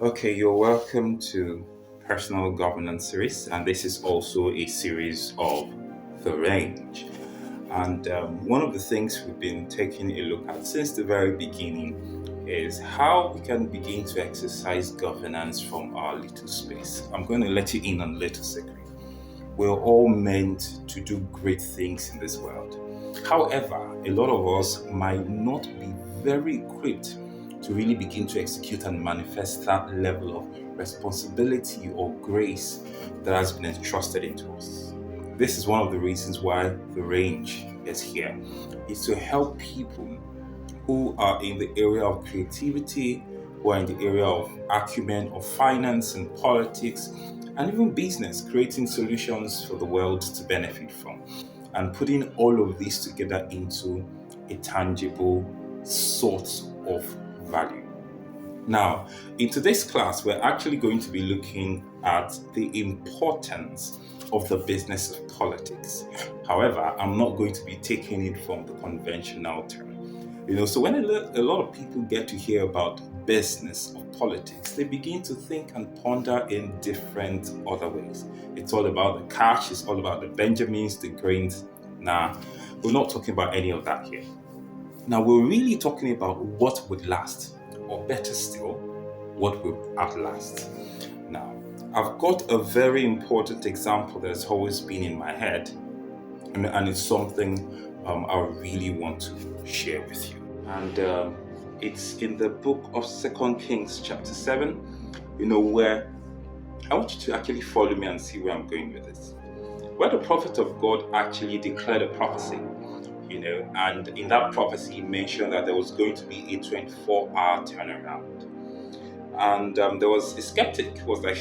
Okay, you're welcome to Personal Governance Series, and this is also a series of The Range. And one of the things we've been taking a look at since the very beginning is how we can begin to exercise governance from our little space. I'm going to let you in on a little secret. We're all meant to do great things in this world. However, a lot of us might not be very equipped to really begin to execute and manifest that level of responsibility or grace that has been entrusted into us. This is one of the reasons why the range is here. It's to help people who are in the area of creativity, who are in the area of acumen, of finance and politics, and even business, creating solutions for the world to benefit from, and putting all of this together into a tangible source of value. Now, in today's class, we're actually going to be looking at the importance of the business of politics. However, I'm not going to be taking it from the conventional term. So when a lot of people get to hear about business of politics, they begin to think and ponder in different other ways. It's all about the cash, it's all about the Benjamins, the grains. Nah, we're not talking about any of that here. Now, we're really talking about what would last, or better still, what will outlast. Now, I've got a very important example that's always been in my head, and it's something I really want to share with you. And it's in the book of Second Kings, chapter 7, where I want you to actually follow me and see where I'm going with this. Where the prophet of God actually declared a prophecy, and in that prophecy, he mentioned that there was going to be a 24-hour turnaround. And there was a skeptic who was like,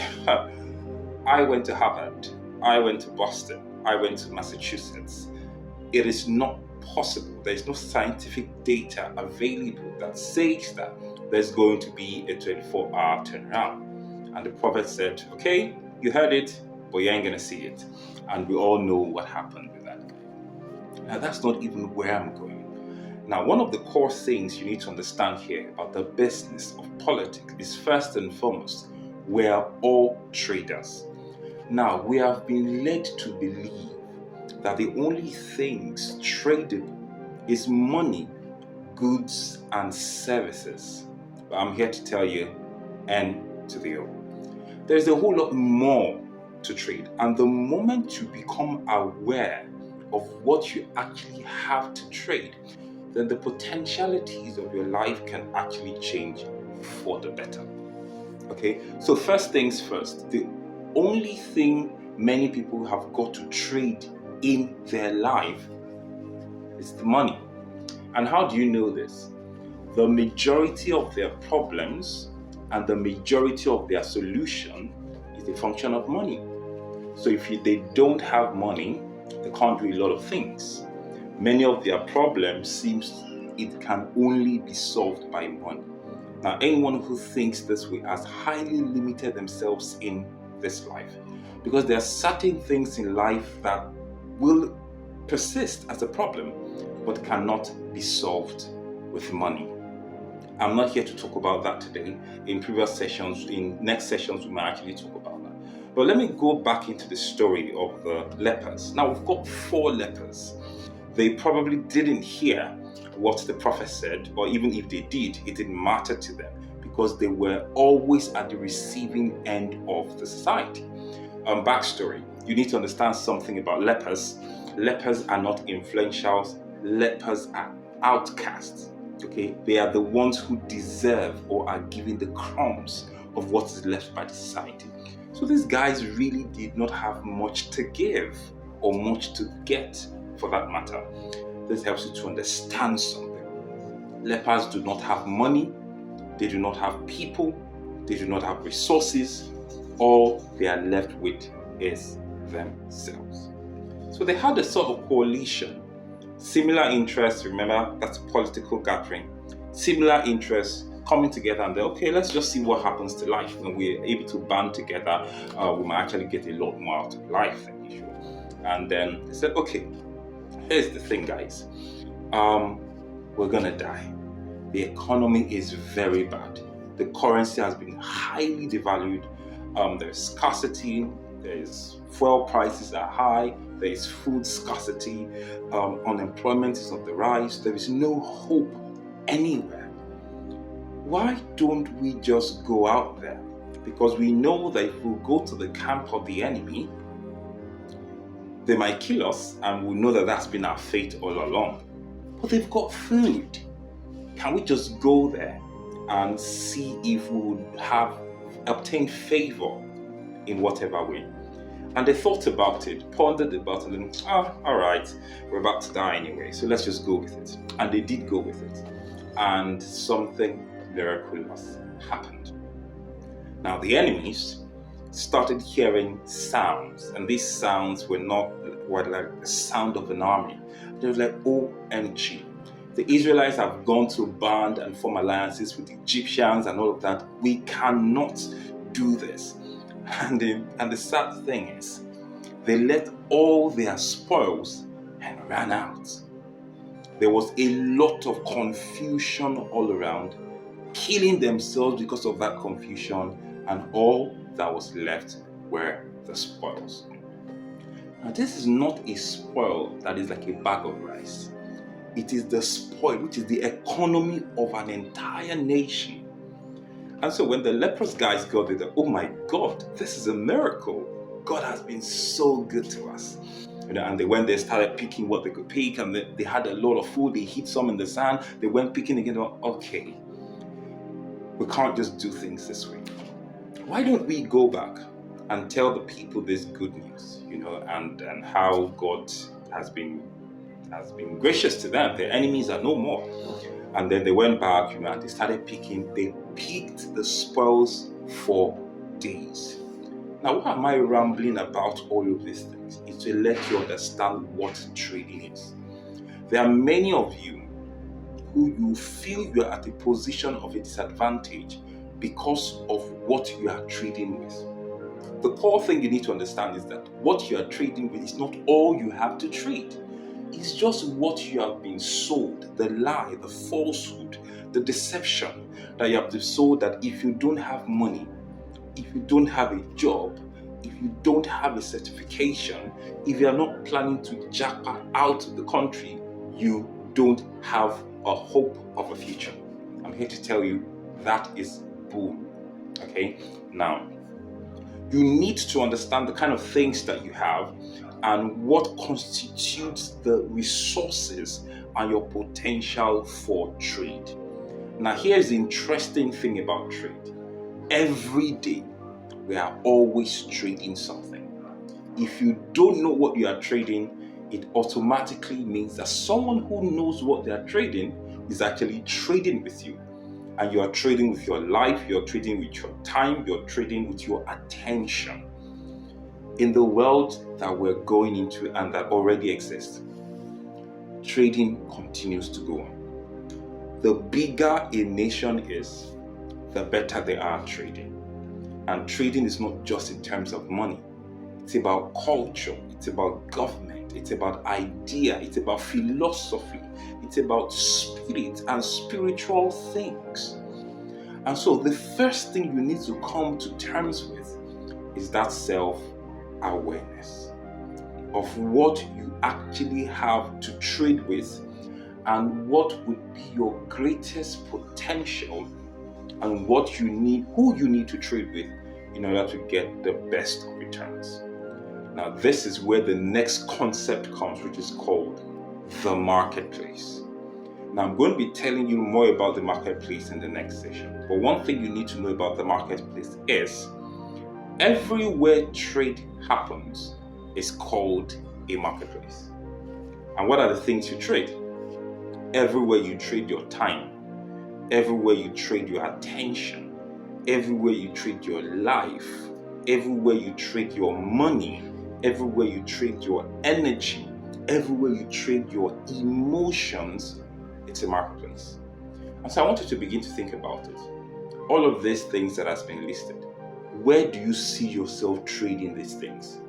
I went to Harvard, I went to Boston, I went to Massachusetts. It is not possible. There is no scientific data available that says that there's going to be a 24-hour turnaround. And the prophet said, okay, you heard it, but you ain't going to see it. And we all know what happened with that guy. Now, that's not even where I'm going. Now, one of the core things you need to understand here about the business of politics is first and foremost, we are all traders. Now, we have been led to believe that the only things tradable is money, goods, and services. But I'm here to tell you, N to the O. There's a whole lot more to trade. And the moment you become aware of what you actually have to trade, then the potentialities of your life can actually change for the better. Okay, so first things first, the only thing many people have got to trade in their life is the money. And how do you know this? The majority of their problems and the majority of their solution is a function of money. So if they don't have money, they can't do a lot of things. Many of their problems seems it can only be solved by money. Now, anyone who thinks this way has highly limited themselves in this life, because there are certain things in life that will persist as a problem but cannot be solved with money. I'm not here to talk about that today. In previous sessions, in next sessions, we might actually talk about that. But let me go back into the story of the lepers. Now, we've got 4 lepers. They probably didn't hear what the prophet said, or even if they did, it didn't matter to them because they were always at the receiving end of the society. Backstory, you need to understand something about lepers. Lepers are not influentials, lepers are outcasts. Okay, they are the ones who deserve or are given the crumbs of what is left by the society. So these guys really did not have much to give or much to get for that matter. This helps you to understand something. Lepers do not have money, they do not have people, they do not have resources. All they are left with is themselves. So they had a sort of coalition, similar interests. Remember, that's a political gathering. Similar interests coming together and they're okay, let's just see what happens to life. When we're able to band together, we might actually get a lot more out of life than usual. And then they said, okay, here's the thing, guys. We're gonna die. The economy is very bad. The currency has been highly devalued. There's scarcity. There's fuel prices are high. There is food scarcity. Unemployment is on the rise. There is no hope anywhere. Why don't we just go out there? Because we know that if we go to the camp of the enemy, they might kill us, and we know that that's been our fate all along. But they've got food. Can we just go there and see if we would have obtained favor in whatever way? And they thought about it, pondered about it, and all right, we're about to die anyway, so let's just go with it. And they did go with it. And something miraculous happened. Now the enemies started hearing sounds, and these sounds were not like the sound of an army. They were like, OMG. The Israelites have gone to band and form alliances with the Egyptians and all of that. We cannot do this. And the sad thing is, they let all their spoils and ran out. There was a lot of confusion all around, killing themselves because of that confusion, and all that was left were the spoils. Now, this is not a spoil that is like a bag of rice. It is the spoil, which is the economy of an entire nation. And so when the leprous guys got it, oh my God, this is a miracle. God has been so good to us. And they started picking what they could pick, and they had a lot of food. They hid some in the sand. They went picking again. Okay, we can't just do things this way. Why don't we go back and tell the people this good news, and how God has been gracious to them. Their enemies are no more. And then they went back, and they started picking. They picked the spoils for days. Now, why am I rambling about all of these things? It's to let you understand what trading is. There are many of you who you feel you are at a position of a disadvantage because of what you are trading with. The core thing you need to understand is that what you are trading with is not all you have to trade. It's just what you have been sold, the lie, the falsehood, the deception that you have been sold, that if you don't have money, if you don't have a job, if you don't have a certification, if you are not planning to jackpot out of the country, you don't have a hope of a future. I'm here to tell you that is bull. Okay? Now, you need to understand the kind of things that you have and what constitutes the resources and your potential for trade. Now, here's the interesting thing about trade. Every day, we are always trading something. If you don't know what you are trading, it automatically means that someone who knows what they are trading is actually trading with you. And you are trading with your life, you're trading with your time, you're trading with your attention. In the world that we're going into and that already exists, trading continues to go on. The bigger a nation is, the better they are at trading. And trading is not just in terms of money. It's about culture, it's about government, it's about idea, it's about philosophy, it's about spirit and spiritual things. And so the first thing you need to come to terms with is that self-awareness of what you actually have to trade with and what would be your greatest potential and what you need, who you need to trade with in order to get the best of returns. Now, this is where the next concept comes, which is called the marketplace. Now, I'm going to be telling you more about the marketplace in the next session. But one thing you need to know about the marketplace is everywhere trade happens is called a marketplace. And what are the things you trade? Everywhere you trade your time, everywhere you trade your attention, everywhere you trade your life, everywhere you trade your money, everywhere you trade your energy, everywhere you trade your emotions, it's a marketplace. And so I want you to begin to think about it. All of these things that has been listed, where do you see yourself trading these things?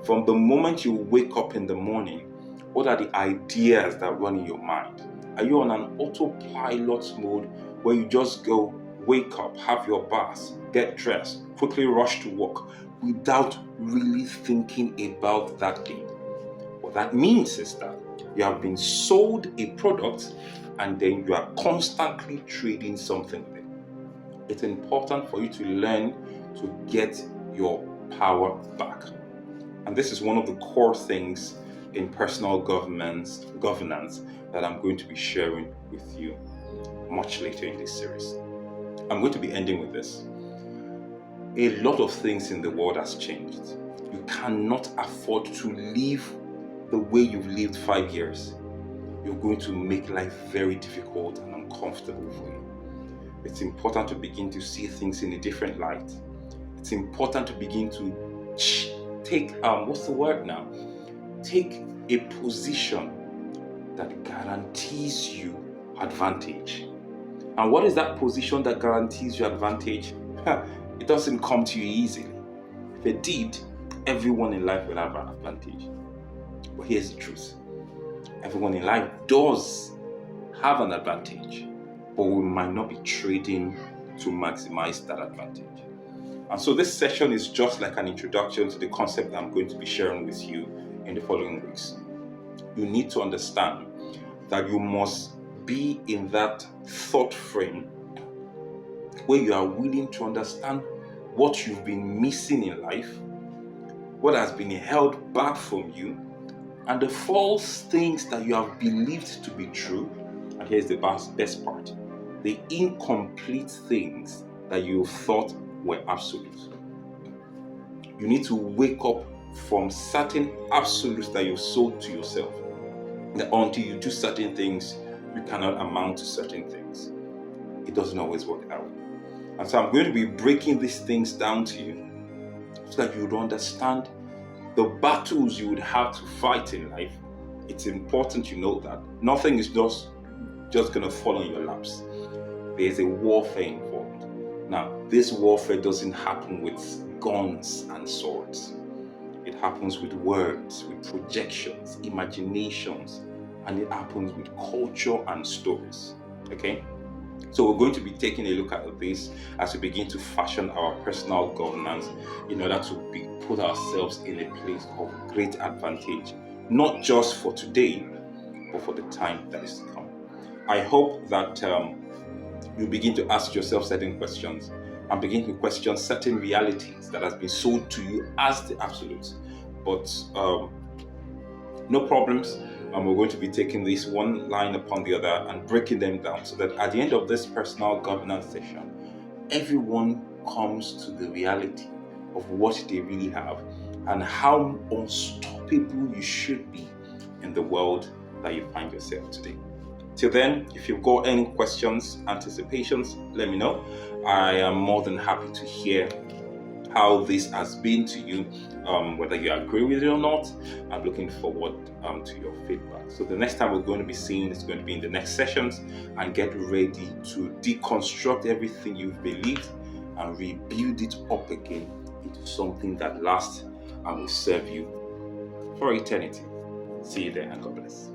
From the moment you wake up in the morning, what are the ideas that run in your mind? Are you on an autopilot mode where you just go, wake up, have your bath, get dressed, quickly rush to work without really thinking about that day. What that means is that you have been sold a product and then you are constantly trading something with it. It's important for you to learn to get your power back. And this is one of the core things in personal governance that I'm going to be sharing with you much later in this series. I'm going to be ending with this. A lot of things in the world has changed. You cannot afford to live the way you've lived 5 years. You're going to make life very difficult and uncomfortable for you. It's important to begin to see things in a different light. It's important to begin to take, take a position that guarantees you advantage. And what is that position that guarantees you advantage? It doesn't come to you easily. If it did, everyone in life will have an advantage. But here's the truth. Everyone in life does have an advantage, but we might not be trading to maximize that advantage. And so this session is just like an introduction to the concept that I'm going to be sharing with you in the following weeks. You need to understand that you must be in that thought frame where you are willing to understand what you've been missing in life, what has been held back from you, and the false things that you have believed to be true. And here's the best part: the incomplete things that you thought were absolute. You need to wake up from certain absolutes that you've sold to yourself. That until you do certain things, you cannot amount to certain things. It doesn't always work out. And so I'm going to be breaking these things down to you so that you would understand the battles you would have to fight in life. It's important you know that nothing is just going to fall on your laps. There's a warfare involved. Now, this warfare doesn't happen with guns and swords. It happens with words, with projections, imaginations, and it happens with culture and stories. Okay? So we're going to be taking a look at this as we begin to fashion our personal governance in order to put ourselves in a place of great advantage, not just for today, but for the time that is to come. I hope that you begin to ask yourself certain questions and begin to question certain realities that has been sold to you as the absolutes. But no problems. We're going to be taking this one line upon the other and breaking them down so that at the end of this personal governance session, everyone comes to the reality of what they really have and how unstoppable you should be in the world that you find yourself today. Till then, if you've got any questions, anticipations, let me know. I am more than happy to hear how this has been to you, whether you agree with it or not. I'm looking forward to your feedback. So the next time we're going to be seeing is going to be in the next sessions, and get ready to deconstruct everything you've believed and rebuild it up again into something that lasts and will serve you for eternity. See you there, and God bless.